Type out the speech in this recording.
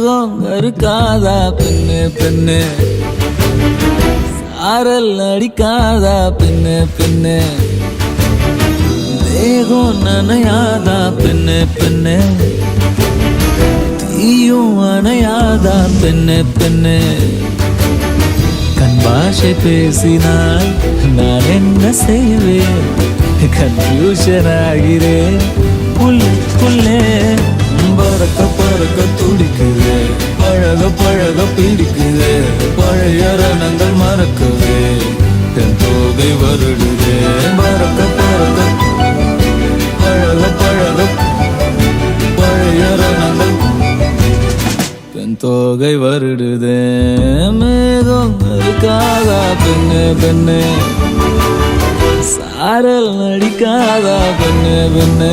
மேகம் இருக்காதா பெண்ணு பெண்ணு, சாரல் அடிக்காதா பெண்ணு பெண்ணு, தேகம் நனையாதா பெண்ணு பெண்ணு, தீயும் அணையாதா பெண்ணு பெண்ணு. கண் பாஷை பேசினால் நான் என்ன செய்வேன், கன்ஃபியூஷன் ஆகிறேன் புல்லுக்குள்ளே. பறக்க பறக்க துடிக்குது, பழக பழக பிடிக்குது, பழைய ரணங்கள் மறக்குது, என் தோகை வருடுது. பறக்க பறக்க பழக பழக பழைய ரணங்கள் என் தோகை வருடுது. மேகம் இருக்காதா பெண்ணு பெண்ணு, சாரல் அடிக்காதா பெண்ணு பெண்ணு,